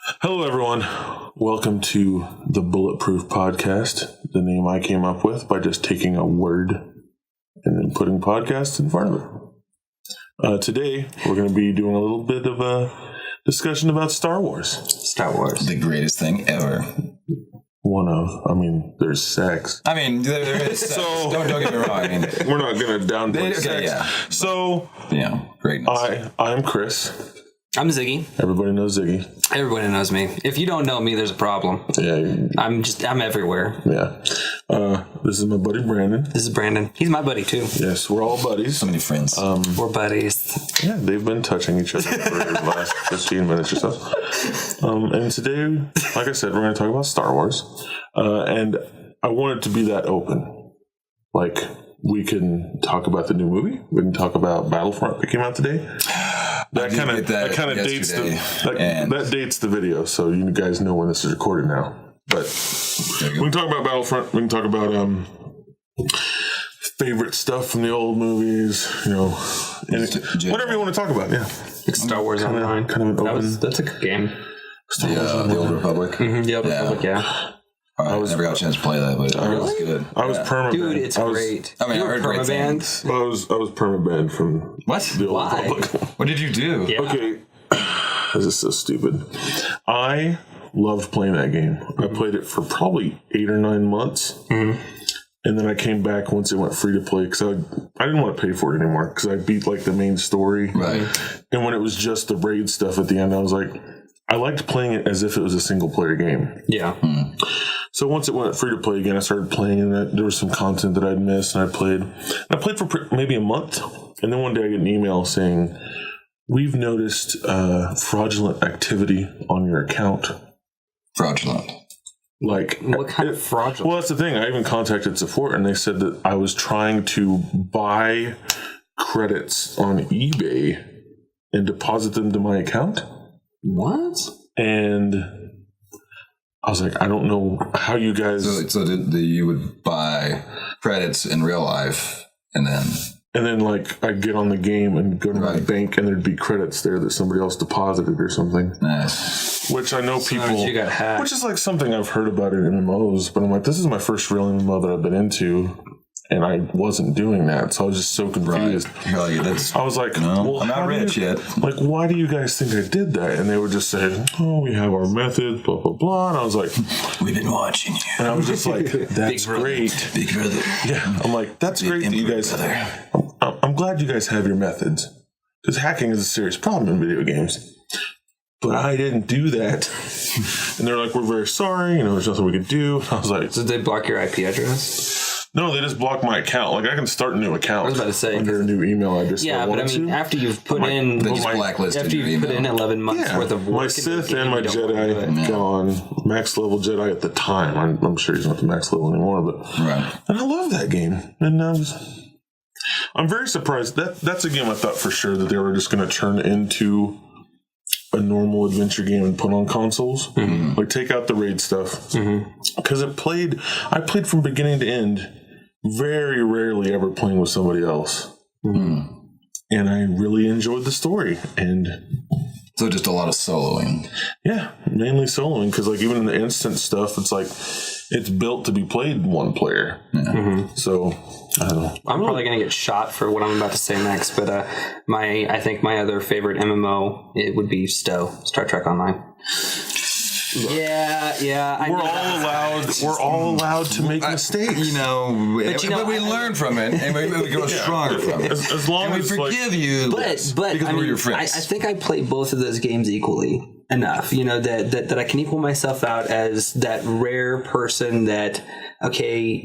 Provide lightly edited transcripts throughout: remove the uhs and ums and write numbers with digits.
Hello, everyone. Welcome to the Bulletproof podcast, the name I came up with by just taking a word and then putting podcast in front of it. Today, we're going to be doing a little bit of a discussion about Star Wars. Star Wars. The greatest thing ever. There's sex. There is sex. So, don't get me wrong. We're not going to downplay sex. Yeah. So, greatness. I'm Chris. I'm Ziggy. Everybody knows Ziggy. Everybody knows me. If you don't know me, there's a problem. Yeah. I'm everywhere. Yeah. This is my buddy Brandon. This is Brandon. He's my buddy too. Yes, we're all buddies. So many friends. We're buddies. Yeah, they've been touching each other for the last 15 minutes or so. And today, like I said, we're going to talk about Star Wars. And I want it to be that open. Like, we can talk about the new movie. We can talk about Battlefront that came out today. That kind of dates the video, so you guys know when this is recorded now. But we can talk about Battlefront. We can talk about favorite stuff from the old movies. Whatever you want to talk about. Yeah, Like Star Wars Online. Kind of an open. That's a good game. The Old Republic. Mm-hmm, the Old Republic. Yeah. I never got a chance to play that, but it was good. I was permabanned. Dude, it's great. I heard great things. I was permabanned from the Old Why? Republic. What did you do? Yeah. Okay, this is so stupid. I loved playing that game. I played it for probably 8 or 9 months. Mm-hmm. And then I came back once it went free to play because I didn't want to pay for it anymore because I beat like the main story. Right. And when it was just the raid stuff at the end, I was like, I liked playing it as if it was a single player game. Yeah. So once it went free to play again, I started playing, and there was some content that I'd missed, and I played. And I played for maybe a month, and then one day I get an email saying, "We've noticed fraudulent activity on your account." Fraudulent. Like, What kind of fraudulent? well, that's the thing. I even contacted support, and they said that I was trying to buy credits on eBay and deposit them to my account. What? And I was like, I don't know how you guys. So you would buy credits in real life, and then like I'd get on the game and go to my bank, and there'd be credits there that somebody else deposited or something. nice. Which I know people. You got hacked. Which is like something I've heard about in MMOs, but I'm like, this is my first real MMO that I've been into, and I wasn't doing that, so I was just so confused. You're like, I was like, well, I'm not rich yet. Like, why do you guys think I did that? And they would just say, oh, we have our methods, blah, blah, blah. And I was like, We've been watching you. and I was just like, that's great. Big brother. Yeah, I'm like, that's great that you guys. I'm glad you guys have your methods, because hacking is a serious problem in video games. But I didn't do that. And they're like, we're very sorry. There's nothing we could do. I was like, Did they block your IP address? no, they just blocked my account. Like, I can start a new account. I was about to say, under a new email address. Yeah, but I mean, after you've put in, They just blacklisted after your you've put email. in 11 months worth of work, my Sith and my Jedi gone. Max level Jedi at the time. I'm sure he's not the max level anymore, but Right. and I love that game. And I'm very surprised. That's a game I thought for sure that they were just going to turn into a normal adventure game and put on consoles. Mm-hmm. Like, take out the raid stuff. Because I played from beginning to end, very rarely ever playing with somebody else. Mm-hmm. And I really enjoyed the story. And So just a lot of soloing. yeah, mainly soloing. Because like even in the instant stuff, it's like it's built to be played one player. Yeah. Mm-hmm. So I don't know. I'm probably going to get shot for what I'm about to say next, but I think my other favorite MMO, it would be Star Trek Online. Yeah. We're all allowed to make mistakes. But we learn from it, and we grow stronger from it. As long and we as forgive you, but because we're your friends. I think I play both of those games equally enough, that I can equal myself out as that rare person that, okay,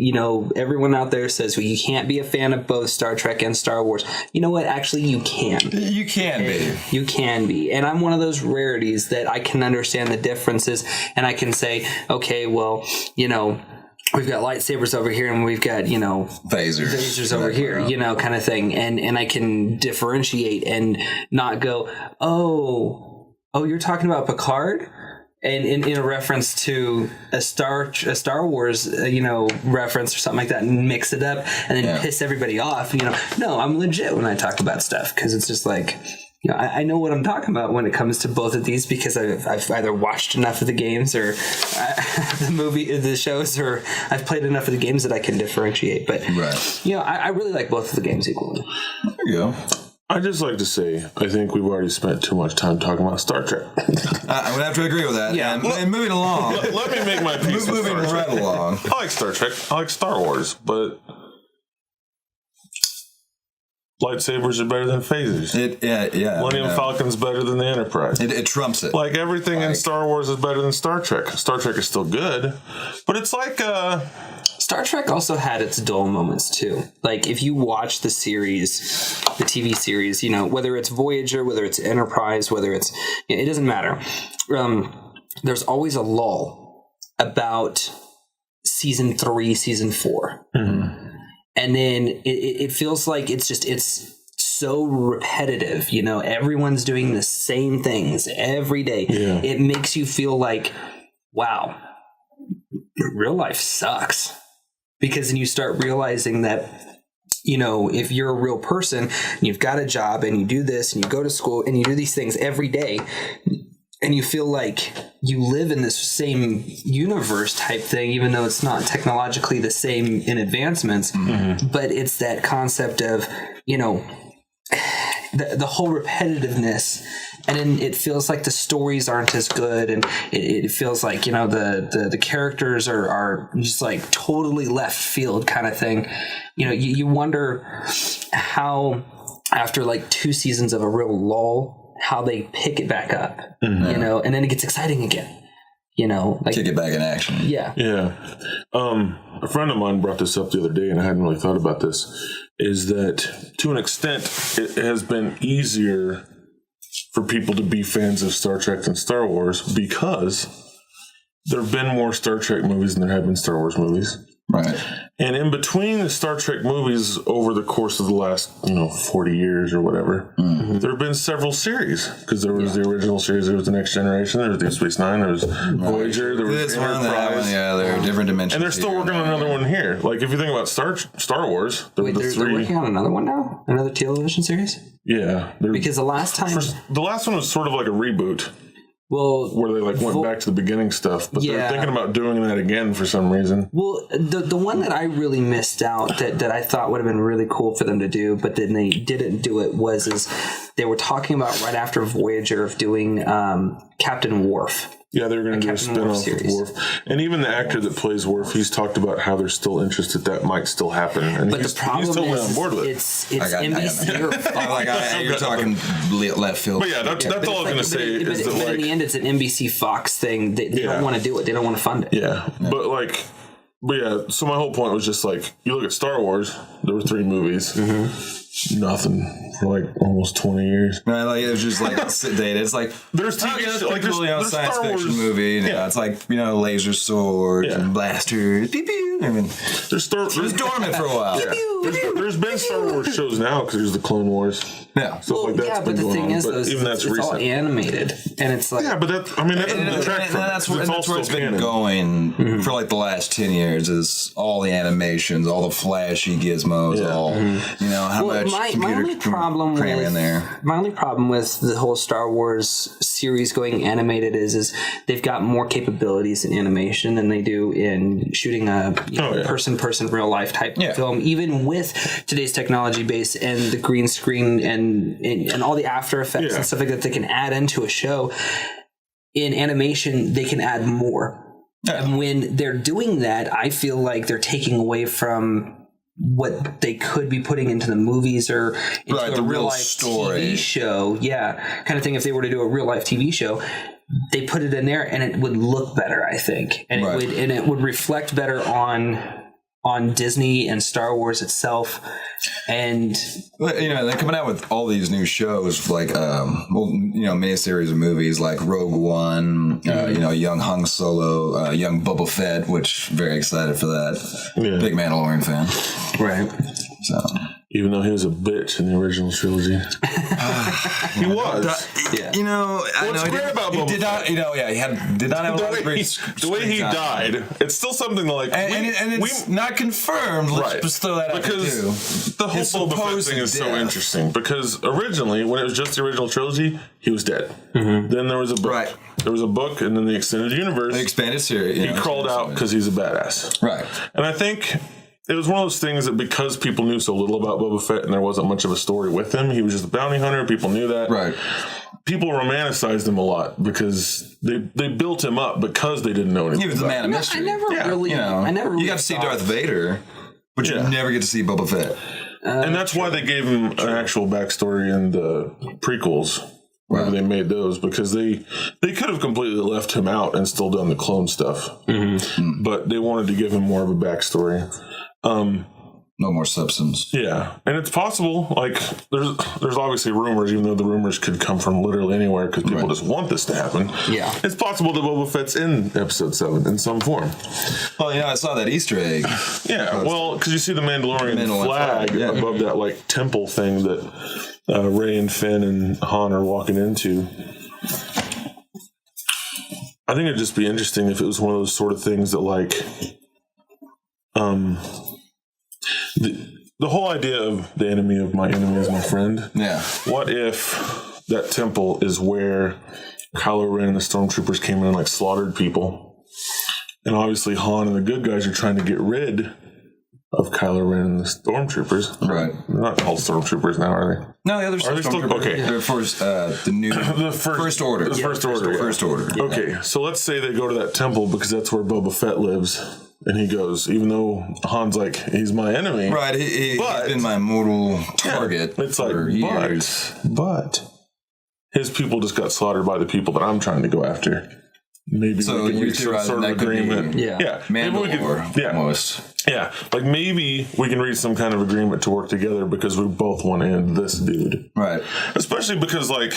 everyone out there says, well, you can't be a fan of both Star Trek and Star Wars. You know what? Actually, you can. You can be. You can be. And I'm one of those rarities that I can understand the differences, and I can say, okay, well, we've got lightsabers over here and we've got, phasers over here, kind of thing. And I can differentiate and not go, oh, you're talking about Picard? And in a reference to a Star Wars, reference or something like that, and mix it up and then piss everybody off. No, I'm legit when I talk about stuff, because it's just like, I know what I'm talking about when it comes to both of these because I've either watched enough of the games or the shows, or I've played enough of the games that I can differentiate. But I really like both of the games equally. There you go. I'd just like to say, I think we've already spent too much time talking about Star Trek. I would have to agree with that. Yeah. And moving along. Let me make my piece. Moving right along. I like Star Trek. I like Star Wars, but lightsabers are better than phasers. Millennium Falcon's better than the Enterprise. It trumps it. Like everything in Star Wars is better than Star Trek. Star Trek is still good, but it's like Star Trek also had its dull moments too. Like if you watch the series, the TV series, whether it's Voyager, whether it's Enterprise, whether it's it doesn't matter. There's always a lull about season 3, season 4. Mm-hmm. And then it feels like it's so repetitive, everyone's doing the same things every day. Yeah. It makes you feel like, wow, real life sucks. Because then you start realizing that, if you're a real person, and you've got a job and you do this and you go to school and you do these things every day, and you feel like you live in this same universe type thing, even though it's not technologically the same in advancements, but it's that concept of, the whole repetitiveness, and then it feels like the stories aren't as good, and it feels like the characters are just like totally left field kind of thing. You wonder how after like 2 seasons of a real lull, how they pick it back up, and then it gets exciting again. Kick it back in action. Yeah. A friend of mine brought this up the other day, and I hadn't really thought about this, is that to an extent, it has been easier for people to be fans of Star Trek than Star Wars because there have been more Star Trek movies than there have been Star Wars movies. Right. And in between the Star Trek movies over the course of the last, 40 years or whatever, there have been several series. Because there was the original series, there was the Next Generation, there was Deep Space Nine, there was Voyager, there was Enterprise. There are different dimensions. And they're still working on another one here. Like, if you think about Star Wars, they're working on another one now? Another television series? Yeah. Because the last one was sort of like a reboot. Well, where they went back to the beginning stuff, but they're thinking about doing that again for some reason. Well, the one that I really missed out that I thought would have been really cool for them to do, but then they didn't do it is they were talking about right after Voyager of doing Captain Worf. Yeah, they were going to do a spin-off of Worf. And even the actor that plays Worf, he's talked about how they're still interested that might still happen. And but the problem he's totally is, on board with it. It's NBC or Fox. You're talking left field. But yeah, that's all I was going to say. But in the end, it's an NBC Fox thing. They don't want to do it. They don't want to fund it. Yeah. But yeah, so my whole point was just you look at Star Wars, there were 3 movies. Mm-hmm. Nothing for almost 20 years. No, it was just dated. It's there's TV there's science fiction movie. It's laser swords and blasters. Pew pew. I mean, there's dormant for a while. Yeah. There's been Star Wars shows now because there's the Clone Wars. Yeah, stuff like that's but the thing is, even that's it's recent. all animated, and it's like but that doesn't detract from it. That's where it's been going for the last 10 years. Is all the animations, all the flashy gizmos, how much my only problem cram in there. My only problem with the whole Star Wars series going animated is they've got more capabilities in animation than they do in shooting a person real life type film, even with today's technology base and the green screen and all the After Effects and stuff like that they can add into a show. In animation, they can add more. And when they're doing that, I feel like they're taking away from what they could be putting into the movies or into a real life story. TV show. Yeah, kind of thing. If they were to do a real life TV show, they put it in there and it would look better, I think. And it would reflect better on Disney and Star Wars itself. And they're coming out with all these new shows miniseries of movies like Rogue One, young Han Solo, young Boba Fett, which very excited for that. Big Mandalorian fan. Right. So even though he was a bitch in the original trilogy. He was. You know, I What's know great about Boba did not, you know, yeah, did not have a lot of great the way he died, it's still something like and it's not confirmed. Let's just throw that out there too. The whole Boba Fett thing is so interesting because originally, when it was just the original trilogy, he was dead. Then there was a book. Right. There was a book, and then the extended universe. The expanded series. He crawled out because he's a badass. Right. And I think it was one of those things that because people knew so little about Boba Fett and there wasn't much of a story with him, he was just a bounty hunter. People knew that. Right. People romanticized him a lot because they built him up because they didn't know anything. He was the man of mystery. I never really. You got to see Darth Vader, but you never get to see Boba Fett. And that's why they gave him an actual backstory in the prequels. Whenever they made those, because they could have completely left him out and still done the clone stuff, but they wanted to give him more of a backstory. No more substance. Yeah, and it's possible. Like there's obviously rumors, even though the rumors could come from literally anywhere because people just want this to happen. Yeah, it's possible that Boba Fett's in Episode 7 in some form. Well, I saw that Easter egg. Yeah, well, because you see the Mandalorian flag above that like temple thing that Rey and Finn and Han are walking into. I think it'd just be interesting if it was one of those sort of things that like the whole idea of the enemy of my enemy is my friend. Yeah. What if that temple is where Kylo Ren and the stormtroopers came in and like slaughtered people? And obviously Han and the good guys are trying to get rid of Kylo Ren and the stormtroopers. Right. They're not called stormtroopers now, are they? No, the other are they still okay? They're first first order. The first order. Yeah. First order. Yeah. Okay, so let's say they go to that temple because that's where Boba Fett lives. And he goes, even though Han's like, he's my enemy. Right, he's been my mortal target it's for years. But his people just got slaughtered by the people that I'm trying to go after. Maybe so we can reach some sort of agreement. Maybe we can, almost. Yeah, like maybe we can reach some kind of agreement to work together because we both want to end this dude. Right. Especially because, like,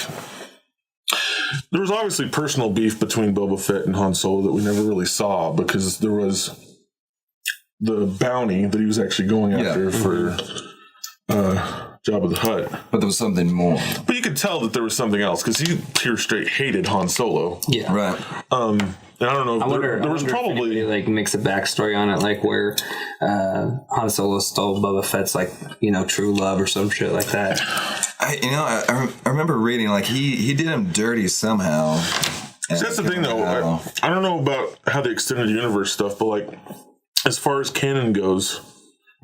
there was obviously personal beef between Boba Fett and Han Solo that we never really saw because there was the bounty that he was actually going after for Jabba the Hutt. But there was something more. But you could tell that there was something else because he pure straight hated Han Solo. Yeah. Right. And I don't know. There was probably like makes a backstory on it, like where Han Solo stole Boba Fett's like true love or some shit like that. I remember reading like he did him dirty somehow. See, that's the thing though. I don't know about how the extended universe stuff, but like as far as canon goes,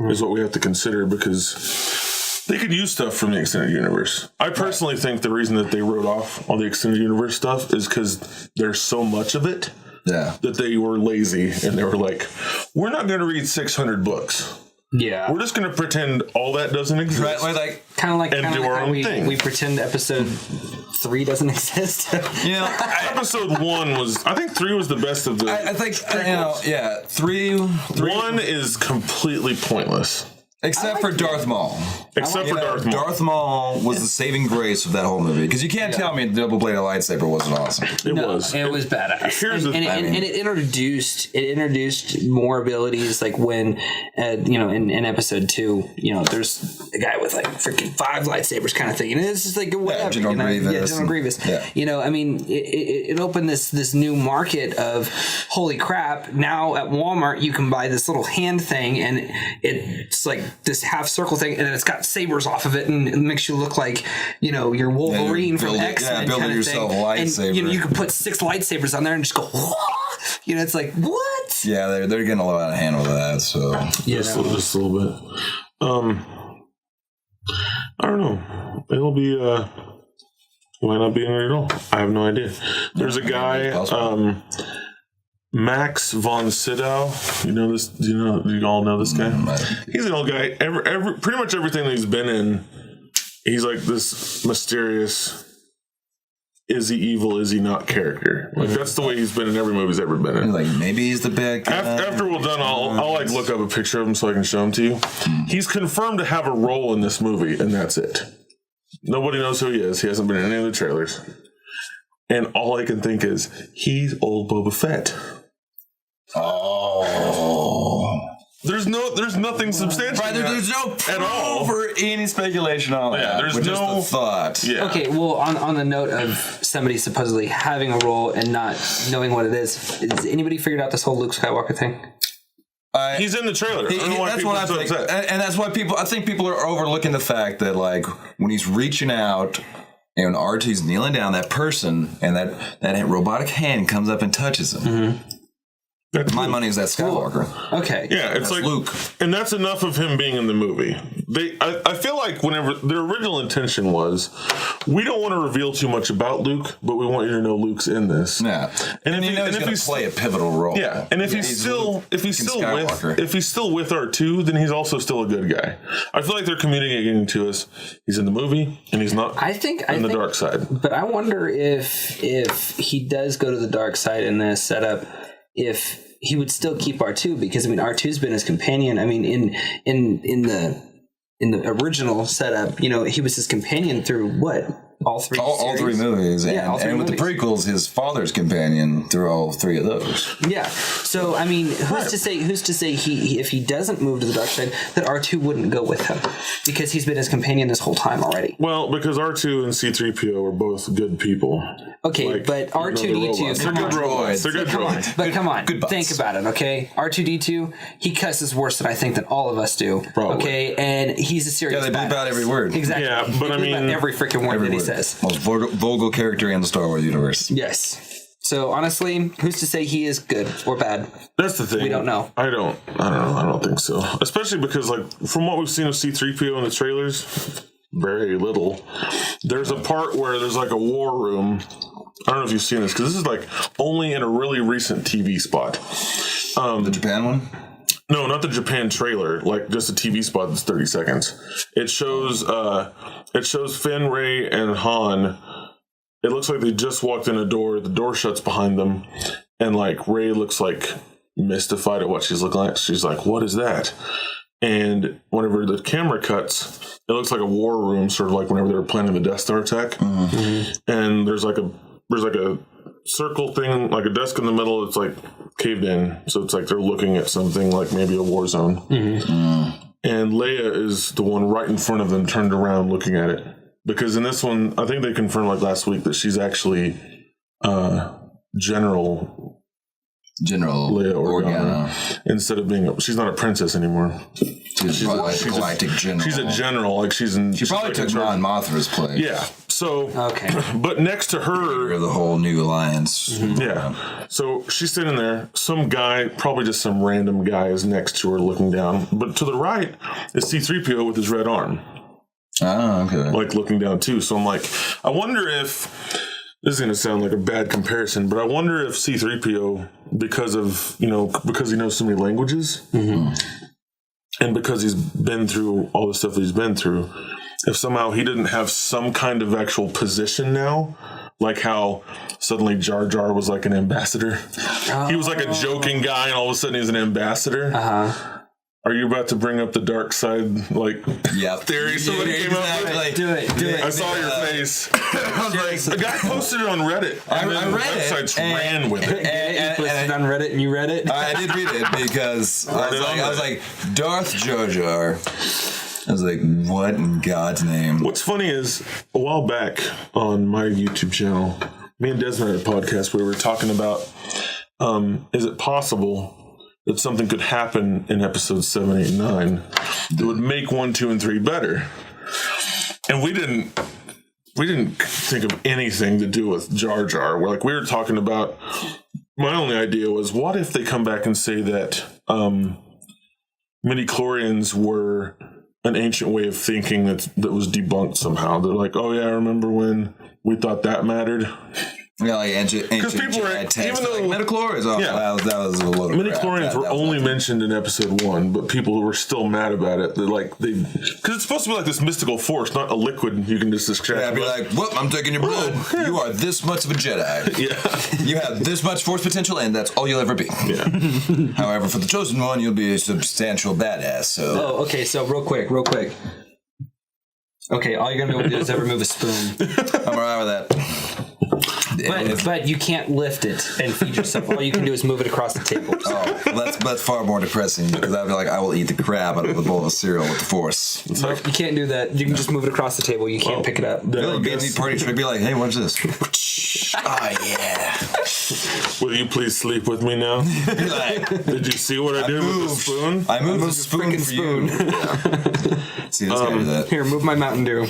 is what we have to consider because they could use stuff from the extended universe. I personally think the reason that they wrote off all the extended universe stuff is because there's so much of it that they were lazy and they were like, we're not going to read 600 books. Yeah. We're just going to pretend all that doesn't exist. Right, like kind of like do our own thing. We pretend episode 3 doesn't exist. Episode 1 was, I think 3 was the best of the I think, 3 1 is completely pointless. Except for Darth Maul. Except for Darth Maul. Darth Maul was the saving grace of that whole movie. Because you can't tell me the double-bladed lightsaber wasn't awesome. It was. It was badass. Here's and it introduced more abilities. Like when, in episode 2, there's a guy with like freaking 5 lightsabers kind of thing. And it's just like whatever. General Grievous. Yeah, General Grievous. Yeah. It opened this new market of holy crap. Now at Walmart you can buy this little hand thing and it's like this half circle thing, and then it's got sabers off of it, and it makes you look like you're Wolverine from X-Men building kind of yourself thing. a lightsaber. And you can put 6 lightsabers on there and just go. It's like what? Yeah, they're getting a little out of hand with that. So just a little bit. I don't know. It'll be. It might not be in it at all. I have no idea. There's a guy. Max von Sydow, you know this? Do you all know this guy? He's an old guy. Pretty much everything that he's been in, he's like this mysterious. Is he evil? Is he not? Character. Like that's the way he's been in every movie he's ever been in. Like maybe he's the bad guy. After we're done, I'll like look up a picture of him so I can show him to you. He's confirmed to have a role in this movie, and that's it. Nobody knows who he is. He hasn't been in any of the trailers. And all I can think is he's old Boba Fett. Oh. There's nothing substantial. Right, there's no at all for any speculation on that. There's just no the thought. Yeah. Okay, well, on the note of somebody supposedly having a role and not knowing what it is anybody figured out this whole Luke Skywalker thing? He's in the trailer. That's what I think, and that's why I think people are overlooking the fact that like when he's reaching out and R2's kneeling down, that person and that robotic hand comes up and touches him. Mm-hmm. My money is that Skywalker. Okay. Yeah, it's That's like Luke. And that's enough of him being in the movie. I feel like whenever their original intention was, we don't want to reveal too much about Luke, but we want you to know Luke's in this. Yeah, and if you know he's going to play a pivotal role. Yeah, and if he's still with R2, then he's also still a good guy. I feel like they're communicating to us he's in the movie and he's not. I think the dark side. But I wonder if he does go to the dark side in this setup, if he would still keep R2, because I mean R2's been his companion. I mean in the original setup, you know, he was his companion through what? All three movies. Yeah, all three and with movies. the prequels, his father's companion through all three of those. Yeah. So I mean, who's to say he if he doesn't move to the dark side, that R2 wouldn't go with him, because he's been his companion this whole time already. Well, because R2 and C-3PO are both good people. Okay, like, but R2D2, they're good robots. They're good droids. But come on, think about it, okay? R2D2, he cusses worse than I think than all of us do. Probably. Okay, and he's a serious. Yeah, they bleep out every word. Exactly. Yeah, but they I bleep out mean, every freaking word that he says. Most vulgar character in the Star Wars universe. Yes. So honestly, who's to say he is good or bad? That's the thing. We don't know. I don't know. I don't think so. Especially because, like, from what we've seen of C-3PO in the trailers, very little. There's a part where there's like a war room. I don't know if you've seen this, because this is like only in a really recent TV spot. The Japan one? No, not the Japan trailer. Like just a TV spot that's 30 seconds. It shows Finn, Rey, and Han. It looks like they just walked in a door. The door shuts behind them, and like Rey looks like mystified at what she's looking at. She's like, "What is that?" And whenever the camera cuts, it looks like a war room, sort of like whenever they were planning the Death Star attack. Mm-hmm. And there's like a circle thing, like a desk in the middle. It's like caved in, so it's like they're looking at something like maybe a war zone. Mm-hmm. And Leia is the one right in front of them, turned around looking at it. Because in this one, I think they confirmed like last week that she's actually General Leia Organa. Instead of being she's not a princess anymore. She's a galactic general. She's a general. Like she probably took Mon Mothma's place. Yeah. So okay. But next to her, the whole new alliance. Mm-hmm. Yeah. So she's sitting there. Some guy, probably just some random guy, is next to her looking down. But to the right is C-3PO with his red arm. Oh, okay. Like looking down too. So I'm like, I wonder if this is going to sound like a bad comparison, but I wonder if C-3PO, because he knows so many languages, mm-hmm. and because he's been through all the stuff that he's been through, if somehow he didn't have some kind of actual position now, like how suddenly Jar Jar was like an ambassador. Oh. He was like a joking guy, and all of a sudden he's an ambassador. Uh-huh. Are you about to bring up the dark side, like, theory somebody came up with? Do it. I saw your face. I was like, the guy posted it on Reddit. I read websites ran with it. And you posted it on Reddit and you read it? I did read it because I was like, Darth Jar Jar. I was like, what in God's name? What's funny is, a while back on my YouTube channel, me and Desmond had a podcast where we were talking about, is it possible that something could happen in episodes 7, 8, and 9 that would make 1, 2, and 3 better? And we didn't think of anything to do with Jar Jar. We were talking about, my only idea was, what if they come back and say that midi-chlorians were an ancient way of thinking that was debunked somehow? They're like, oh yeah, I remember when we thought that mattered. Yeah, like ancient people were, even though midi-chlorians, that was a little midi-chlorians were only mentioned in episode 1, but people were still mad about it. Because it's supposed to be like this mystical force, not a liquid you can just extract. Yeah, I'd be like, whoop, I'm taking your blood. Yeah. You are this much of a Jedi. Yeah. You have this much force potential, and that's all you'll ever be. Yeah. However, for the chosen one, you'll be a substantial badass. So. Oh, okay. So real quick. Okay, all you're gonna be able to do is ever move a spoon. I'm alright with that. But you can't lift it and feed yourself. All you can do is move it across the table. Oh, well, that's far more depressing because I'd be like, I will eat the crap out of the bowl of cereal with the force. You can't do that. You can just move it across the table. You can't pick it up. It'll be a neat party trick. Be like, hey, watch this. Oh yeah. Will you please sleep with me now? Did you see what I did with the spoon? I moved the spoon for you. See, this guy do that. Here, move my Mountain Dew.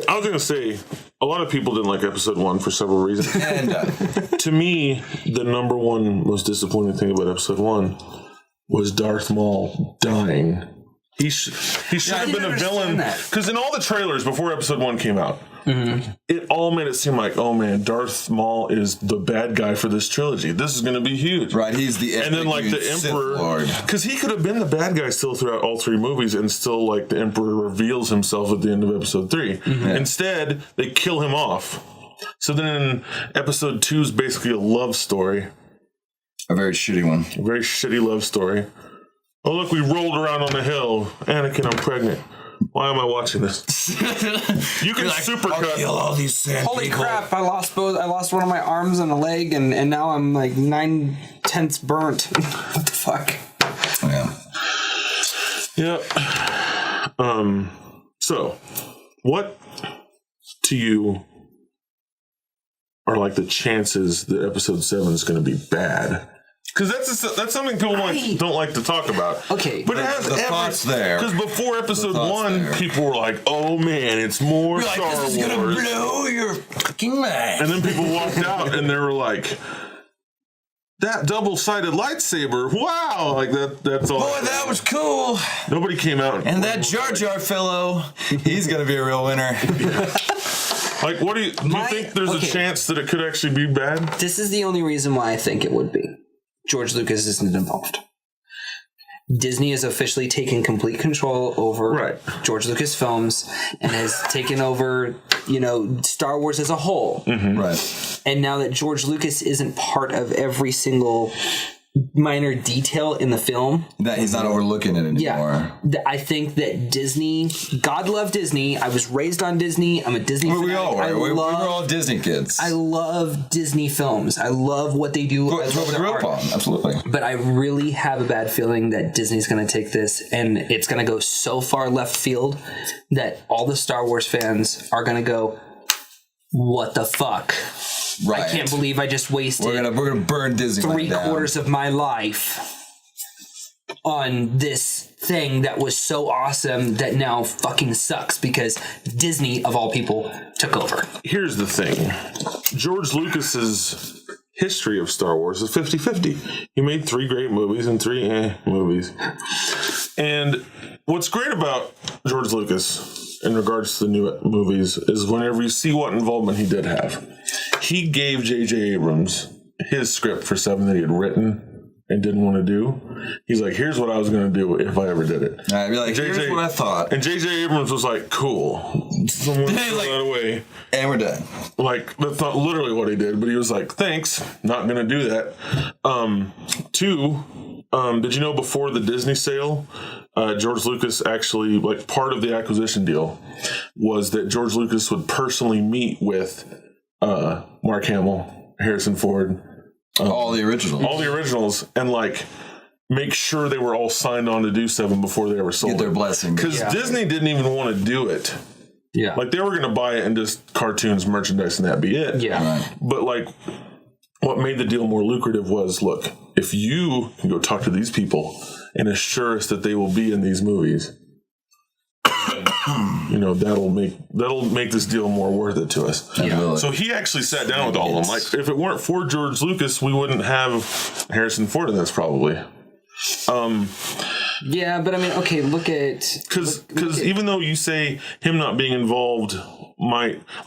I was gonna say a lot of people didn't like episode 1 for several reasons. And to me, the number one most disappointing thing about episode 1 was Darth Maul dying. He should have been a villain because in all the trailers before episode 1 came out, it all made it seem like, oh man, Darth Maul is the bad guy for this trilogy. This is going to be huge, right? He's the and then like the Emperor, because he could have been the bad guy still throughout all 3 movies, and still like the Emperor reveals himself at the end of episode 3. Instead, they kill him off. So then episode 2 is basically a love story, a very shitty one, a very shitty love story. Oh look, we rolled around on the hill. Anakin, I'm pregnant. Why am I watching this? You can supercut. Kill all these sand Holy people. crap! I lost one of my arms and a leg, and now I'm like 9/10 burnt. What the fuck? Yeah. Yep. So, what to you are like the chances that episode 7 is going to be bad? Because that's something people don't like to talk about. Okay. But it has the thoughts there. Because before episode 1, people were like, oh man, it's more Star Wars. This is going to blow your fucking mind. And then people walked out and they were like, that double-sided lightsaber, wow. Like that's all. Boy, that was cool. Nobody came out. And that Jar Jar fellow, he's going to be a real winner. Like, what do you think there's a chance that it could actually be bad? This is the only reason why I think it would be. George Lucas isn't involved. Disney has officially taken complete control over George Lucas films and has taken over, Star Wars as a whole. Right. And now that George Lucas isn't part of every single minor detail in the film, that he's not overlooking it anymore. Yeah, I think that Disney, God love Disney. I was raised on Disney. I'm a Disney fan. We all were. We were all Disney kids. I love Disney films. I love what they do. That's what we grew up on. Absolutely. But I really have a bad feeling that Disney's going to take this and it's going to go so far left field that all the Star Wars fans are going to go, what the fuck? Right. I can't believe I just wasted we're gonna burn Disney 3/4 of my life on this thing that was so awesome that now fucking sucks because Disney, of all people, took over. Here's the thing. George Lucas's history of Star Wars is 50-50. He made 3 great movies and 3 movies. And what's great about George Lucas in regards to the new movies is whenever you see what involvement he did have. He gave J.J. Abrams his script for 7 that he had written and didn't want to do. He's like, here's what I was going to do if I ever did it. I'd be like, here's what I thought. And J.J. Abrams was like, cool. Someone throw that away. And we're done. Like, that's not literally what he did, but he was like, thanks, not going to do that. 2, did you know before the Disney sale, George Lucas actually, like, part of the acquisition deal was that George Lucas would personally meet with Mark Hamill, Harrison Ford, all the originals, and like make sure they were all signed on to do 7 before they ever sold Get their blessing. Because Disney didn't even want to do it. Yeah, like they were going to buy it and just cartoons, merchandise, and that'd be it. Yeah, right. But like, what made the deal more lucrative was, look, if you can go talk to these people and assure us that they will be in these movies, that'll make this deal more worth it to us. Yeah. So he actually sat down with all of them. Like, if it weren't for George Lucas, we wouldn't have Harrison Ford in this probably. Yeah, but I mean, okay, look at... Because even though you say him not being involved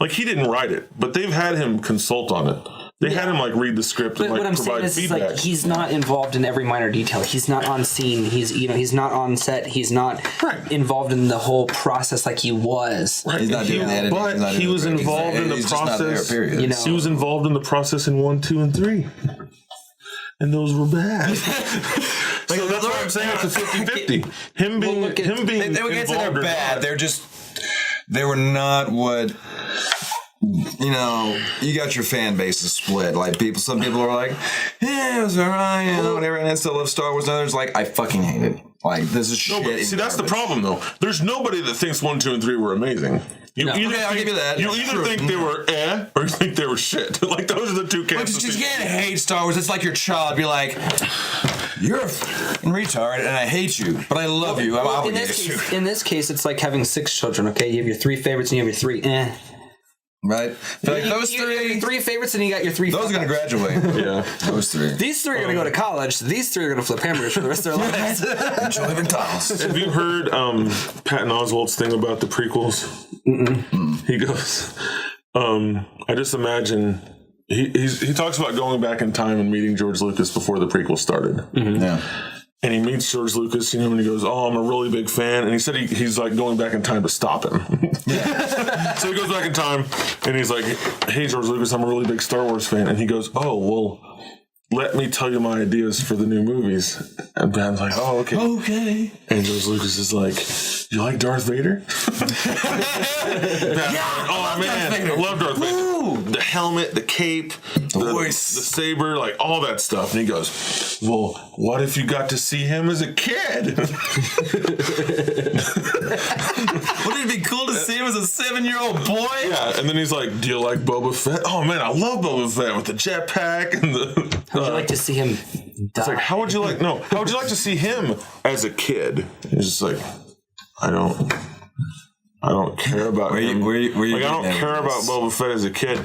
he didn't write it, but they've had him consult on it. They had him read the script and what I'm provide saying feedback. He's not involved in every minor detail. He's not on scene. He's not on set. He's not involved in the whole process like he was. Right. He's not doing editing. But he was involved in the process. He was involved in the process in 1, 2, and 3. And those were bad. So that's why I'm saying it's a 50-50. Him being they involved they're bad. They were not what you know, you got your fan base is split. Like some people are like, yeah, it was alright, you know, whatever, and I still love Star Wars. And others like, I fucking hate it. Like, this is shit. But see, that's the problem, though. There's nobody that thinks 1, 2, and 3 were amazing. Okay, I'll give you that. You either think they were or you think they were shit. Like, those are the two camps. You can't hate Star Wars. It's like your child. Be like, you're a fucking retard, and I hate you, but I love you. I'm obligated to. In this case, it's like having 6 children. Okay, you have your 3 favorites and you have your 3 Right? Like those you got your 3 favorites and you got your 3. Those are gonna graduate. Yeah, those 3. These 3 are gonna go to college. These 3 are gonna flip hamburgers for the rest of their lives. Enjoy McDonald's. Have you heard Patton Oswalt's thing about the prequels? He goes, I just imagine he talks about going back in time and meeting George Lucas before the prequels started. Yeah. And he meets George Lucas, you know, and he goes, "Oh, I'm a really big fan." And he said he's like going back in time to stop him. So he goes back in time, and he's like, "Hey, George Lucas, I'm a really big Star Wars fan." And he goes, "Oh, well, let me tell you my ideas for the new movies." And Ben's like, "Oh, okay." Okay. And George Lucas is like, "You like Darth Vader?" Oh man, I love Darth Vader. The helmet, the cape, the voice, the saber, like all that stuff. And he goes, "Well, what if you got to see him as a kid?" Wouldn't it be cool to see him as a 7-year-old boy? Yeah, and then he's like, "Do you like Boba Fett?" "Oh man, I love Boba Fett with the jetpack and the." How would you like to see him die? It's like, how would you like to see him as a kid? He's just like, I don't care about him. I don't care about Boba Fett as a kid.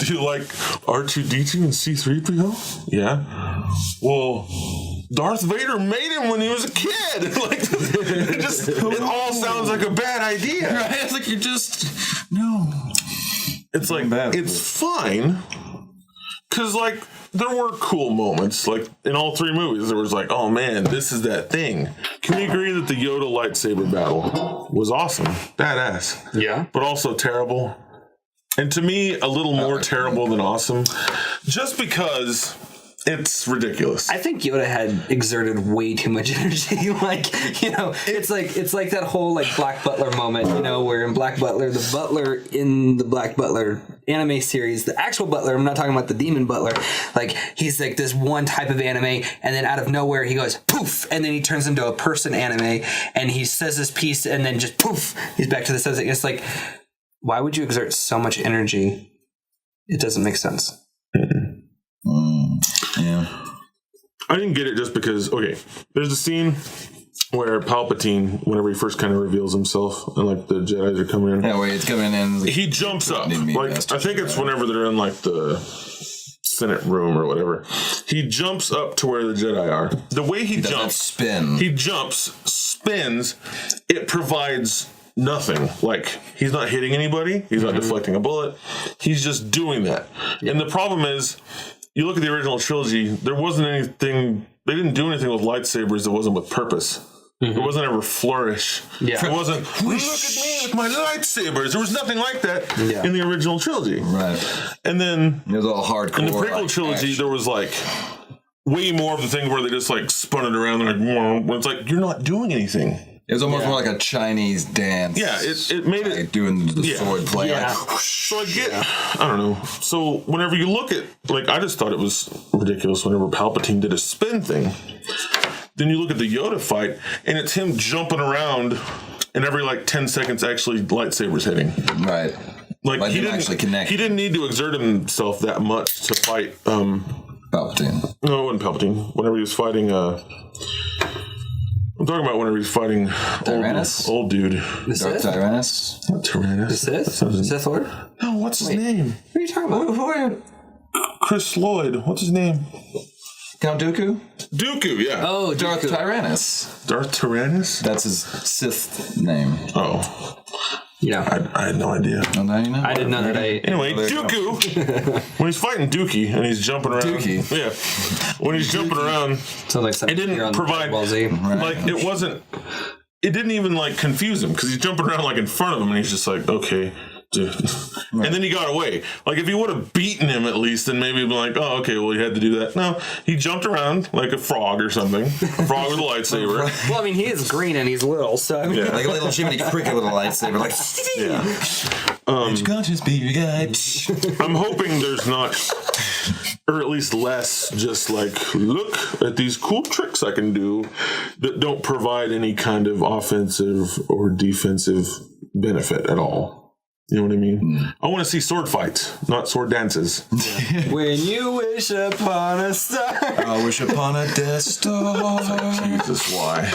Do you like R2-D2 and C-3PO? Yeah. Well, Darth Vader made him when he was a kid. Like, it all sounds like a bad idea. Right? It's like no. It's like, it's fine. Because, like, there were cool moments. Like, in all 3 movies, there was like, oh man, this is that thing. Can you agree that the Yoda lightsaber battle was awesome? Badass. Yeah. But also terrible. And to me, a little more terrible than awesome. Just because it's ridiculous. I think Yoda had exerted way too much energy. Like, you know, it's like that whole like Black Butler moment, you know, where in Black Butler, the butler in the Black Butler anime series, the actual butler, I'm not talking about the demon butler, like he's like this one type of anime, and then out of nowhere he goes poof, and then he turns into a person anime, and he says this piece, and then just poof, he's back to the subject. It's like, why would you exert so much energy? It doesn't make sense. Yeah. I didn't get it just because, okay, there's a scene where Palpatine, whenever he first kind of reveals himself and like the Jedis are coming in. Yeah, where he's coming in. He jumps up. Like, I think it's whenever they're in like the Senate room or whatever. He jumps up to where the Jedi are. The way he jumps, spins, it provides nothing. Like, he's not hitting anybody. He's not deflecting a bullet. He's just doing that. Yeah. And the problem is, you look at the original trilogy, there wasn't anything, they didn't do anything with lightsabers that wasn't with purpose. It wasn't ever flourish. Yeah. It wasn't, look at me with my lightsabers. There was nothing like that in the original trilogy. Right. And then it was all hardcore. In the prequel trilogy, there was like way more of the thing where they just like spun it around and like, when it's like, you're not doing anything. It was almost more like a Chinese dance. Yeah, it made it... Like doing the sword play. Yeah. Like, so I get... I don't know. So whenever you look at... Like, I just thought it was ridiculous whenever Palpatine did a spin thing. Then you look at the Yoda fight, and it's him jumping around, and every, like, 10 seconds, actually, lightsabers hitting. Right. Like, he didn't actually connect. He didn't need to exert himself that much to fight... Palpatine. No, it wasn't Palpatine. Whenever he was fighting... I'm talking about whenever he's fighting old dude. Darth Tyrannus? Not Tyrannus. The Sith Lord? No, what's his name? What are you talking about? Who are you? Chris Lloyd. What's his name? Count Dooku? Dooku, yeah. Oh, Darth Tyrannus. Darth Tyrannus? That's his Sith name. Oh. Yeah. I had no idea. Oh, now you know? I didn't know that. Anyway, Dooku, when he's fighting Dookie and he's jumping around. Dookie? Yeah. When he's jumping around, sounds like something it didn't provide, like, it wasn't, it didn't even, like, confuse him because he's jumping around, like, in front of him and he's just like, okay, dude. And then he got away. Like, if he would have beaten him at least, then maybe it'd be like, oh, okay, well, he had to do that. No, he jumped around like a frog or something. A frog with a lightsaber. Well, I mean, he is green and he's little, so I mean, Like a little Jiminy Cricket with a lightsaber. Like, yeah. Conscious be your guide. I'm hoping there's not, or at least less, just like, look at these cool tricks I can do that don't provide any kind of offensive or defensive benefit at all. You know what I mean? I want to see sword fights, not sword dances. when you wish upon a star. I wish upon a Death Star. Jesus, why?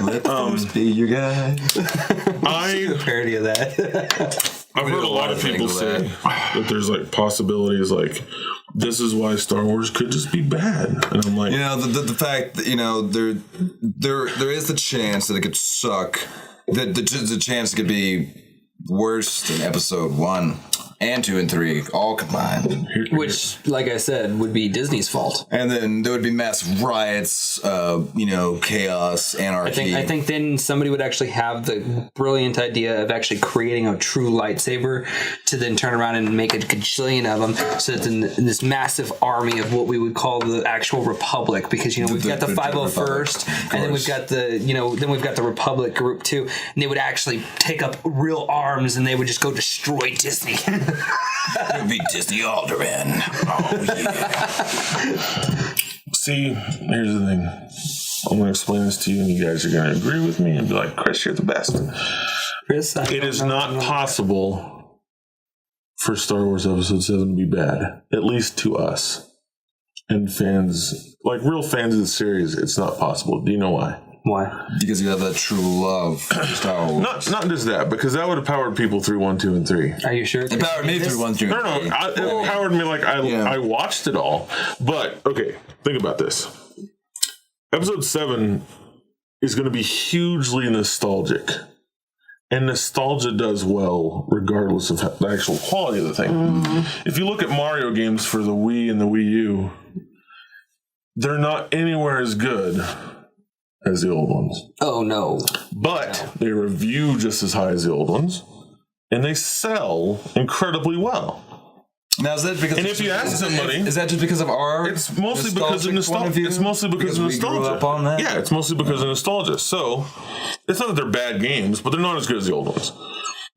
Let those be your guide. A parody of that. I've heard a lot of people say that there's like possibilities like this is why Star Wars could just be bad. And I'm like, You know, the fact that, you know, there is the chance that it could suck. The chance it could be worse than episode 1 and 2 and 3 all combined. Which, like I said, would be Disney's fault. And then there would be mass riots, you know, chaos, anarchy. I think then somebody would actually have the brilliant idea of actually creating a true lightsaber to then turn around and make a gajillion of them. So that then this massive army of what we would call the actual Republic, because, you know, we've got the 501st, and then we've got the, you know, then we've got the Republic group too. And they would actually take up real arms and they would just go destroy Disney. It would be Disney Alderman. Oh, yeah. see, here's the thing. I'm going to explain this to you, and you guys are going to agree with me and be like, Chris, you're the best. Chris, it is not possible for Star Wars Episode 7 to be bad, at least to us. And fans, like real fans of the series, it's not possible. Do you know why? Why? Because you have that true love for Star Wars. Not just that, because that would have powered people through 1, 2, and 3. Are you sure? It powered me through 1 through 3. No, it powered me like I watched it all. But, okay, think about this. Episode 7 is going to be hugely nostalgic. And nostalgia does well regardless of the actual quality of the thing. Mm-hmm. If you look at Mario games for the Wii and the Wii U, they're not anywhere as good as the old ones. Oh, no. But they review just as high as the old ones, and they sell incredibly well. Now, is that because? And if you ask somebody, is that just because of our? It's mostly because of nostalgia. It's mostly because of nostalgia. We grew up on that. Yeah, it's mostly because of nostalgia. So it's not that they're bad games, but they're not as good as the old ones.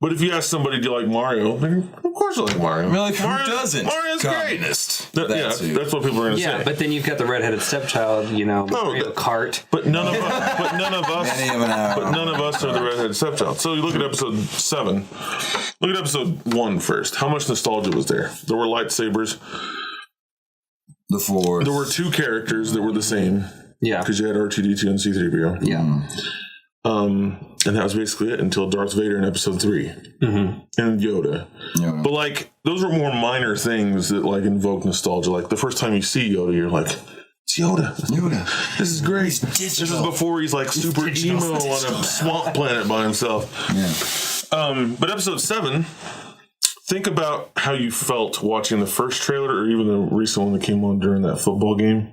But if you ask somebody, do you like Mario? Of course I like Mario. Like, who doesn't? Mario's Communist. great. That's what people are going to say. Yeah, but then you've got the redheaded stepchild, you know, Mario Kart. But none of us are the redheaded stepchild. So you look at episode 7. Look at episode 1 first. How much nostalgia was there? There were lightsabers. The Force. There were 2 characters that were the same. Yeah. Because you had R2-D2 and C-3PO. Yeah. And that was basically it until Darth Vader in episode 3. Mm-hmm. And Yoda. Yeah. But, like, those were more minor things that, like, invoke nostalgia. Like, the first time you see Yoda, you're like, it's Yoda. This is great. This is before he's, like, super emo on a swamp planet by himself. Yeah. But episode 7, think about how you felt watching the first trailer or even the recent one that came on during that football game.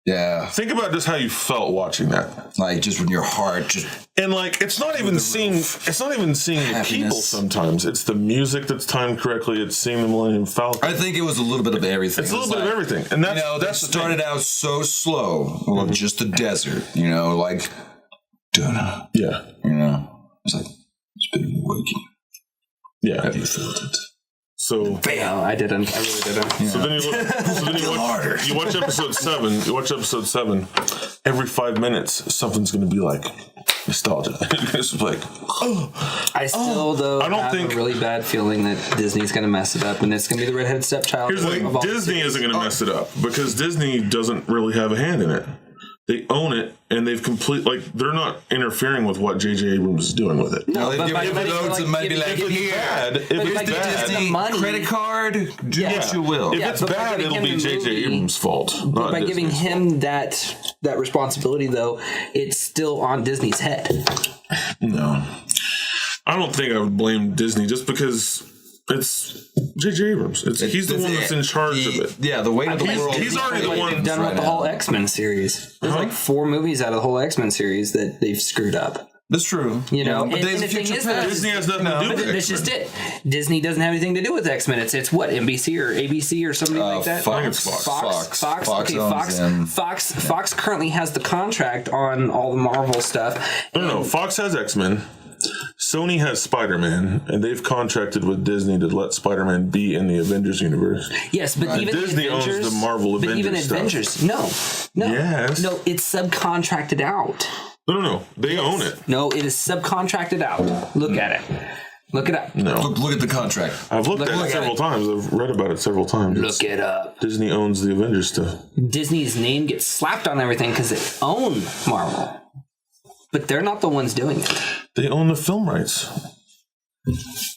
Yeah. Think about just how you felt watching that. Like, just when your heart just... And, like, it's not even seeing the people sometimes. It's the music that's timed correctly. It's seeing the Millennium Falcon. I think it was a little bit of everything. It's a little bit of everything. And that's, that started out so slow. Well, just the desert, like... Dunno. Yeah. It's like, it's been waking. Yeah. Have you felt it? So no, I didn't. I really didn't. Yeah. So then you watch episode 7. You watch episode 7. Every 5 minutes, something's going to be like nostalgia. It's like, I don't think a really bad feeling that Disney's going to mess it up, and it's going to be the redheaded stepchild. Here's the thing: Disney isn't going to mess it up because Disney doesn't really have a hand in it. They own it, and they've they're not interfering with what J.J. Abrams is doing with it. No, they give notes and might be like, if it's bad, Disney credit card, do what you will. If it's bad, it'll be J.J. Abrams' fault. But by giving him that responsibility, though, it's still on Disney's head. No. I don't think I would blame Disney just because it's J.J. Abrams. He's the one that's in charge of it. Yeah, the weight of the world. He's already the one they've done with the whole X-Men series. There's like 4 movies out of the whole X-Men series that they've screwed up. That's true. You know, but and the thing is, Disney has nothing to do with that's X-Men. just it. Disney doesn't have anything to do with X-Men. It's what, NBC or ABC or something like that. I think it's Fox. Fox. Okay, owns Fox currently has the contract on all the Marvel stuff. No. Fox has X-Men. Sony has Spider-Man, and they've contracted with Disney to let Spider-Man be in the Avengers universe. Yes, but even Disney the Avengers, owns the Marvel but Avengers even stuff. Avengers, no, Yes. no, it's subcontracted out. No. They own it. No, it is subcontracted out. Look at it. Look it up. No. Look at the contract. I've looked at it several times. I've read about it several times. Look it up. Disney owns the Avengers stuff. Disney's name gets slapped on everything because they own Marvel. But they're not the ones doing it. They own the film rights.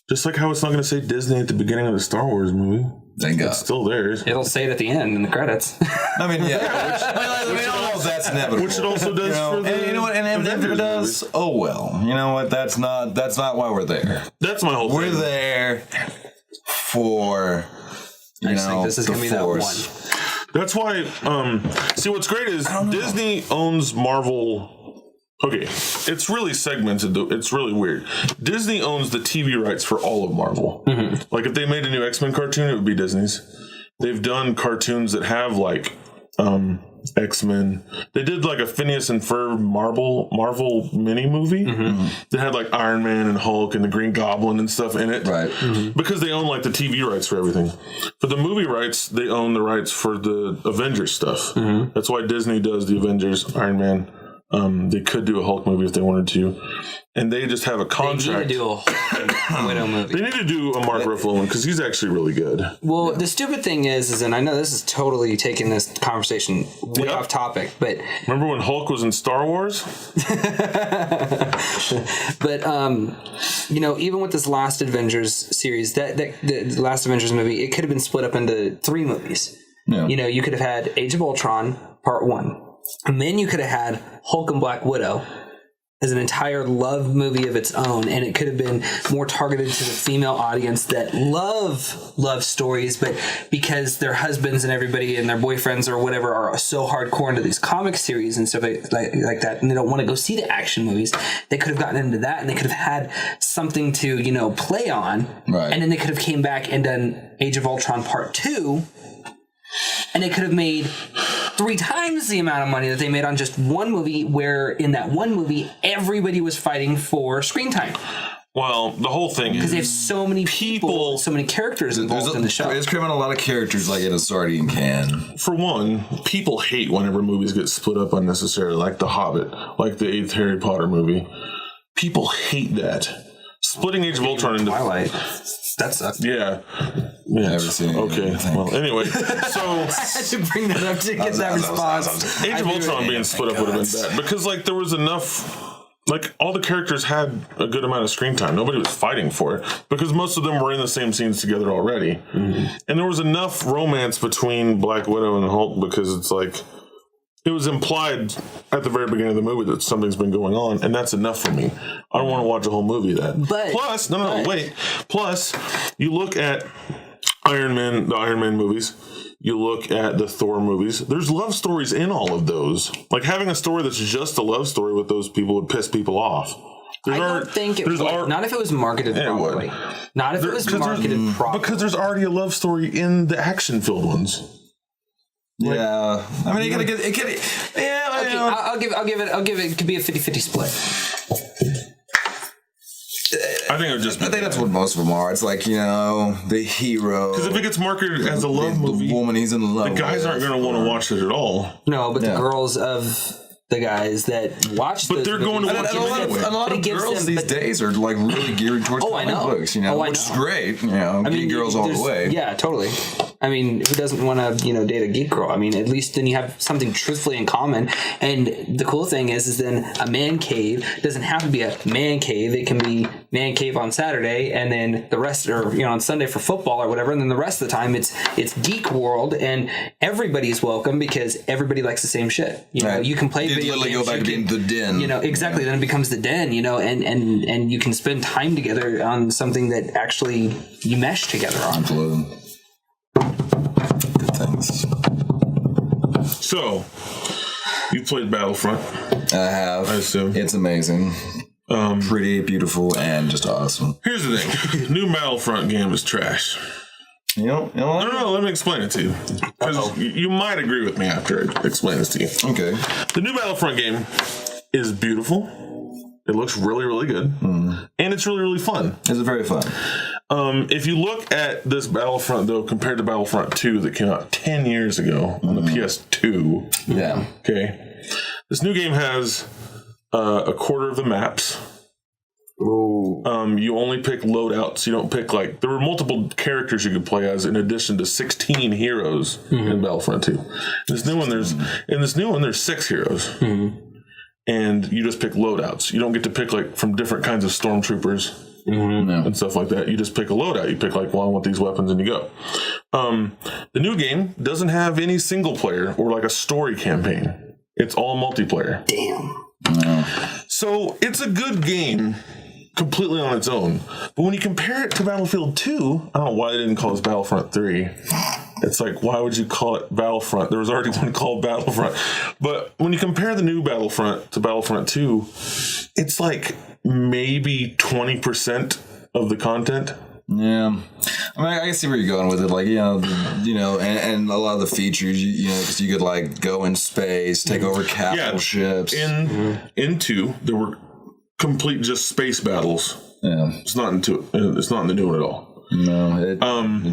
Just like how it's not going to say Disney at the beginning of the Star Wars movie. Thank God. It's still theirs. It'll say it at the end in the credits. I mean, yeah. Which I don't know if that's inevitable. Which it also does for the and you know what? And if it does, movies. oh well. You know what? That's not why we're there. That's my whole We're thing. there for I just think this is the going to be that Force. one. That's why, see, what's great is Disney owns Marvel. Okay, it's really segmented. It's really weird. Disney owns the TV rights for all of Marvel. Mm-hmm. Like, if they made a new X-Men cartoon, it would be Disney's. They've done cartoons that have, like, X-Men. They did, like, a Phineas and Ferb Marvel mini movie that had, like, Iron Man and Hulk and the Green Goblin and stuff in it. Right. Because they own, like, the TV rights for everything. For the movie rights, they own the rights for the Avengers stuff. That's why Disney does the Avengers, Iron Man. They could do a Hulk movie if they wanted to, and they just have a contract. They need to do a whole Widow movie. They need to do a Mark Ruffalo one because he's actually really good. Well, the stupid thing is, and I know this is totally taking this conversation way off topic, but Remember when Hulk was in Star Wars? but you know, even with this last Avengers series, that the last Avengers movie, it could have been split up into 3 movies. Yeah. You know, you could have had Age of Ultron Part 1. And then you could have had Hulk and Black Widow as an entire love movie of its own, and it could have been more targeted to the female audience that love stories, but because their husbands and everybody and their boyfriends or whatever are so hardcore into these comic series and stuff like that, and they don't want to go see the action movies, they could have gotten into that, and they could have had something to, you know, play on, Right. and then they could have came back and done Age of Ultron Part 2, and they could have made 3 times the amount of money that they made on just one movie, where in that one movie, everybody was fighting for screen time. Well, the whole thing Because they have is so many people, so many characters involved in the show. There's criminal a lot of characters like in a sardine can. for one, people hate whenever movies get split up unnecessarily, like The Hobbit, like the 8th Harry Potter movie. People hate that. Splitting Age of Ultron into Twilight. That sucks. yeah. Never seen it. Okay. Well, anyway, so I had to bring that up to get that response. Age of Ultron being split up would have been bad because, like, there was enough. Like, all the characters had a good amount of screen time. Nobody was fighting for it because most of them were in the same scenes together already, and there was enough romance between Black Widow and Hulk because it's like. It was implied at the very beginning of the movie that something's been going on, and that's enough for me. I don't want to watch a whole movie of that. But Plus, wait. Plus, you look at the Iron Man movies, you look at the Thor movies, there's love stories in all of those. Like, having a story that's just a love story with those people would piss people off. I don't think it would. Not if it was marketed properly. Not if it was marketed properly. Because there's already a love story in the action-filled ones. Yeah, I mean, you gotta get it. Yeah, Okay, I'll give it. It could be a 50-50 split. I think it would just. I think that's what most of them are. It's like, you know, the hero. Because if it gets marketed as a love movie, the woman he's in love the guys aren't going to want to watch it at all. No, but the girls of the guys that watch But those they're going to movies, watch And a lot of, anyway. a lot But of it gives girls them- these days are like really geared towards Oh, I comic know. books, you know, Oh, I which is know. great. You know, gay girls all the there's- way. Yeah, totally. I mean, who doesn't want to, you know, date a geek girl? I mean, at least then you have something truthfully in common. And the cool thing is then a man cave doesn't have to be a man cave. It can be man cave on Saturday, and then the rest, or, you know, on Sunday for football or whatever. And then the rest of the time it's geek world, and everybody's welcome because everybody likes the same shit. You know, Right. you can play You video literally games. go back you to being can- the den. You know, exactly. Then it becomes the den, you know, and you can spend time together on something that actually you mesh together on. Absolutely. Good things. So, you played Battlefront. I have. I assume. It's amazing. Pretty, beautiful, and just awesome. Here's the thing. New Battlefront game is trash. You know No, let me explain it to you. Because you might agree with me after I explain this to you. Okay. The new Battlefront game is beautiful. It looks really, really good. And it's really, really fun. It's very fun. If you look at this Battlefront, though, compared to Battlefront 2 that came out 10 years ago on the PS2. Yeah. Okay. This new game has a quarter of the maps. Ooh. You only pick loadouts. You don't pick, like, there were multiple characters you could play as in addition to 16 heroes in Battlefront 2. In this new one, there's 6 heroes. And you just pick loadouts. You don't get to pick, like, from different kinds of stormtroopers and stuff like that. You just pick a loadout. You pick, like, well, I want these weapons, and you go. The new game doesn't have any single player or, like, a story campaign. It's all multiplayer. Damn. So it's a good game completely on its own. But when you compare it to Battlefield 2, I don't know why they didn't call this Battlefront 3. It's like, why would you call it Battlefront? There was already one called Battlefront. But when you compare the new Battlefront to Battlefront 2, it's like maybe 20% of the content. Yeah, I mean, I can see where you're going with it. Like, and a lot of the features, because you could like go in space, take over capital ships. In 2, there were complete just space battles. Yeah, it's not in the new one at all. No, it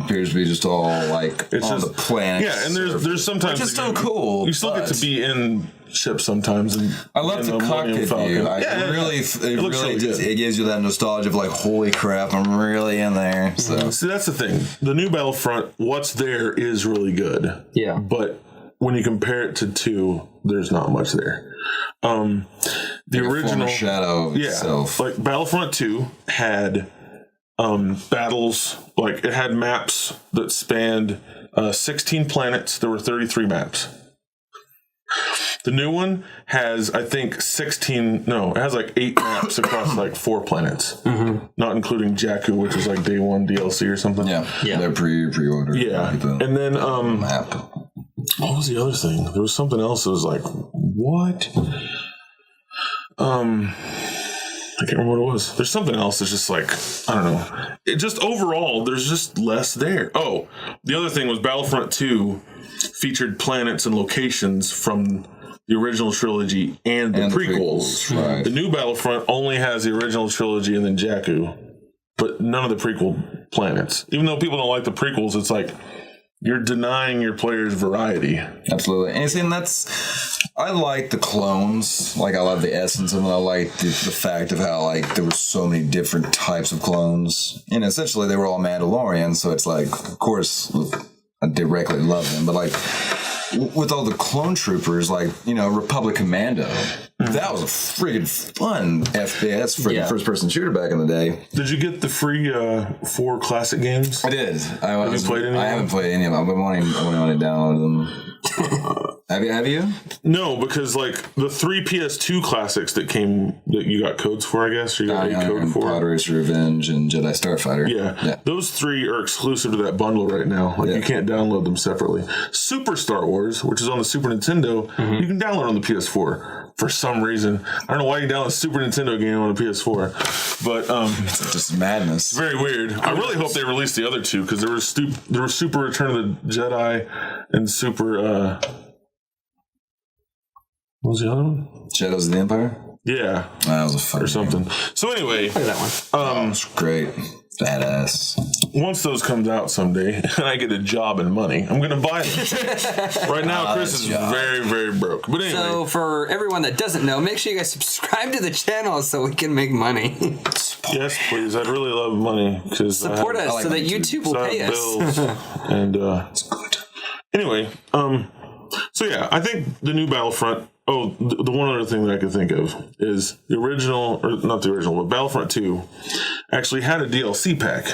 appears to be just all like it's on just, the planet. Yeah, and there's sometimes which is still cool. You still get to be in ships sometimes. And I love the cockpit view. It gives you that nostalgia of like, holy crap, I'm really in there. So see, that's the thing. The new Battlefront, what's there is really good. Yeah, but when you compare it to 2, there's not much there. The like original shadow itself, like Battlefront 2 had battles, like it had maps that spanned 16 planets. There were 33 maps. The new one has, I think, it has like 8 maps across like 4 planets, not including Jakku, which is like day 1 DLC or something. Yeah. They're pre-ordered. Yeah, and then map. What was the other thing? There was something else that was like, what? I can't remember what it was. There's something else that's just like, I don't know. It just overall, there's just less there. Oh, the other thing was Battlefront 2 featured planets and locations from the original trilogy and the prequels. Right. The new Battlefront only has the original trilogy and then Jakku, but none of the prequel planets. Even though people don't like the prequels, it's like, you're denying your players variety. Absolutely. And I like the clones. Like, I love the essence of them. I like the fact of how, like, there were so many different types of clones. And essentially, they were all Mandalorians. So it's like, of course, I directly love them. But, like, with all the clone troopers, like, Republic Commando, that was a friggin' fun FPS first-person shooter back in the day. Did you get the free 4 classic games? I did. Have you played any of them? I haven't played any of them. I've been wanting to download them. Have you? No, because like the 3 PS2 classics that you got codes for, I guess, or you got a code for. Pod Racer Revenge and Jedi Starfighter. Yeah. Those 3 are exclusive to that bundle right now. Like you can't download them separately. Super Star Wars, which is on the Super Nintendo, you can download on the PS4 for some reason. I don't know why you download a Super Nintendo game on a PS4, but it's just madness. Very weird. I really hope they release the other 2 because there were Super Return of the Jedi and Super. What was the other one? Shadows of the Empire? Yeah. That was a fun or something. Game. So anyway. Play that one. It's great. Badass. Once those comes out someday and I get a job and money, I'm going to buy them. Right now, Chris is very, very broke. But anyway. So for everyone that doesn't know, make sure you guys subscribe to the channel so we can make money. Yes, please. I'd really love money. Support us so that YouTube will pay us. And it's good. Anyway, so yeah, I think the new Battlefront. Oh, the one other thing that I could think of is the original, or not the original, but Battlefront 2 actually had a DLC pack.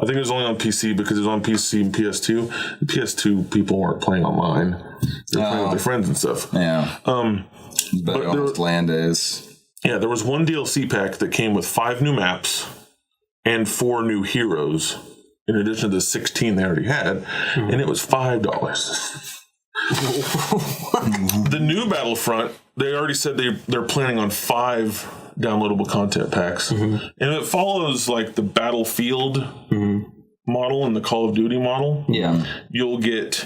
I think it was only on PC because it was on PC and PS2. And PS2 people weren't playing online; they were playing with their friends and stuff. Yeah. But almost land is. Yeah, there was one DLC pack that came with 5 new maps and 4 new heroes, in addition to the 16 they already had, and it was $5. The new Battlefront, they already said they're planning on 5 downloadable content packs, and it follows like the Battlefield model and the Call of Duty model. Yeah, you'll get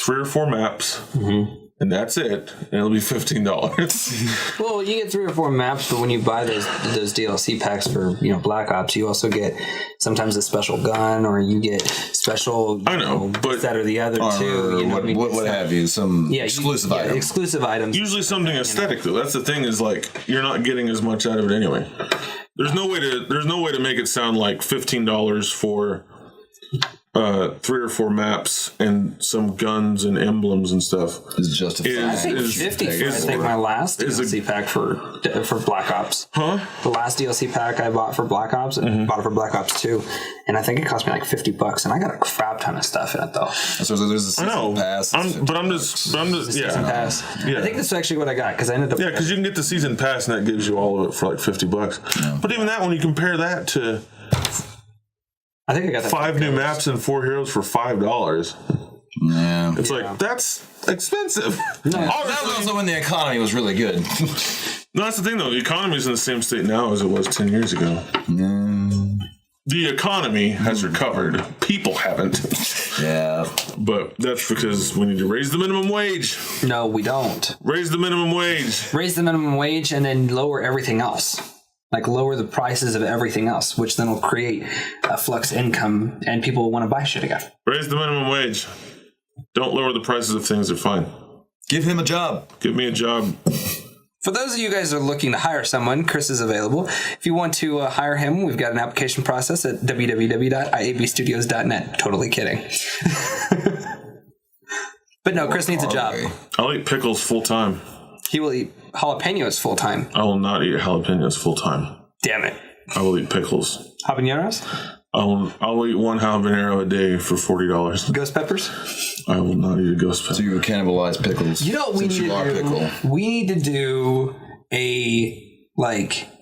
3 or 4 maps. And that's it. And it'll be $15. well, you get 3 or 4 maps, but when you buy those DLC packs for Black Ops, you also get sometimes a special gun, or you get special. I know, but that or the other too. What have you? Some exclusive items. Exclusive items. Usually something aesthetic though. That's the thing, is like you're not getting as much out of it anyway. There's no way to make it sound like $15 for 3 or 4 maps and some guns and emblems and stuff. Is justified. I think 50. I think my last DLC pack for Black Ops. Huh? The last DLC pack I bought for Black Ops, and bought it for Black Ops 2, and I think it cost me like $50, and I got a crap ton of stuff in it though. So there's a season pass. I'm just Season pass. Yeah. I think that's actually what I got, because I ended up. Yeah, because you can get the season pass, and that gives you all of it for like $50. Yeah. But even that, when you compare that to, I think I got that 5 new maps and 4 heroes for $5. Yeah, it's like, that's expensive. No, that was also when the economy was really good. No, that's the thing though. The economy is in the same state now as it was 10 years ago. The economy has recovered. People haven't. Yeah. But that's because we need to raise the minimum wage. No, we don't. Raise the minimum wage. Raise the minimum wage and then lower everything else. Like lower the prices of everything else, which then will create a flux income and people will want to buy shit again. Raise the minimum wage. Don't lower the prices of things. They're fine. Give him a job. Give me a job. For those of you guys that are looking to hire someone, Chris is available. If you want to hire him, we've got an application process at www.iabstudios.net. Totally kidding. But no, Chris needs a job. I'll eat pickles full time. He will eat jalapenos full time. I will not eat jalapenos full time. Damn it. I will eat pickles. Habaneros? I'll eat 1 habanero a day for $40. Ghost peppers? I will not eat a ghost pepper. So you would cannibalize pickles. You know what we need to do? We need to do a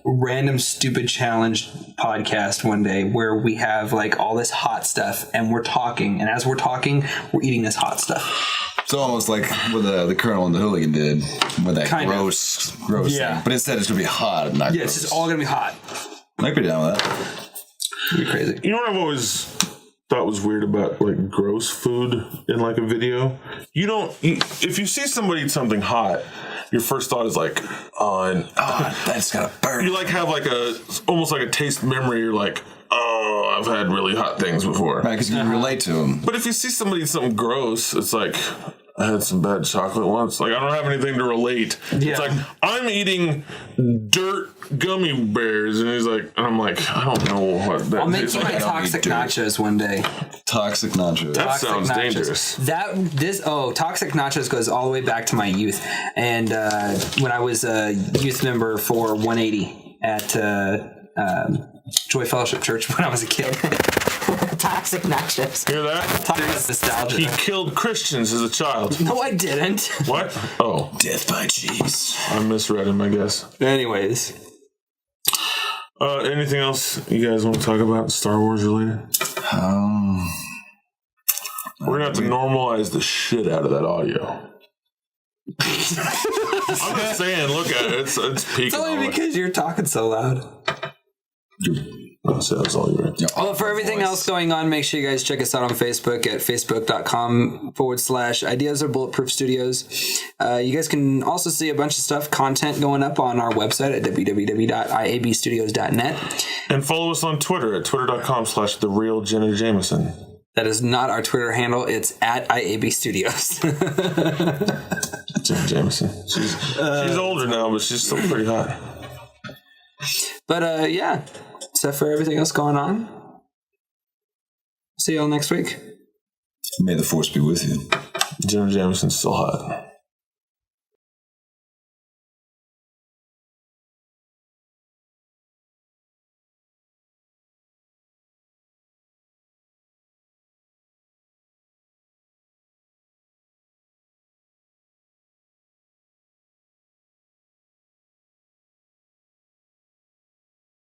random stupid challenge podcast one day where we have like all this hot stuff and we're talking, and as we're talking, we're eating this hot stuff. It's almost like what the Colonel and the Hooligan did with that gross thing. But instead it's going to be hot. Not gross. It's just all going to be hot. I'd be down with that. It'd be crazy. You know what I've always thought was weird about like gross food in like a video? If you see somebody eat something hot, your first thought is like, that's got to burn. You like have like almost like a taste memory. You're like, oh, I've had really hot things before. Right, because you can relate to them. But if you see somebody eat something gross, it's like, I had some bad chocolate once. Like, I don't have anything to relate. Yeah. It's like, I'm eating dirt gummy bears. And he's like, and I'm like, I don't know what that I'll make you like. my toxic nachos one day. Toxic nachos. That sounds dangerous. Toxic nachos goes all the way back to my youth. And when I was a youth member for 180 at Joy Fellowship Church when I was a kid. Toxic nachos. Hear that? Toxic nostalgia. He killed Christians as a child. No, I didn't. What? Oh. Death by cheese. I misread him, I guess. Anyways. Anything else you guys want to talk about Star Wars related? We're going to have to normalize the shit out of that audio. I'm just saying, look at it. It's peaking. It's only because you're talking so loud. So that's all you're right. Well, for everything else going on, make sure you guys check us out on Facebook at facebook.com/ideas of Bulletproof Studios. You guys can also see a bunch of content going up on our website at www.iabstudios.net. And follow us on Twitter at twitter.com/therealJenna-Jameson. That is not our Twitter handle. It's at IAB Studios. Jenna Jameson. She's older now, but she's still pretty hot. But yeah, except for everything else going on. See y'all next week. May the force be with you. Jenna Jameson's still hot.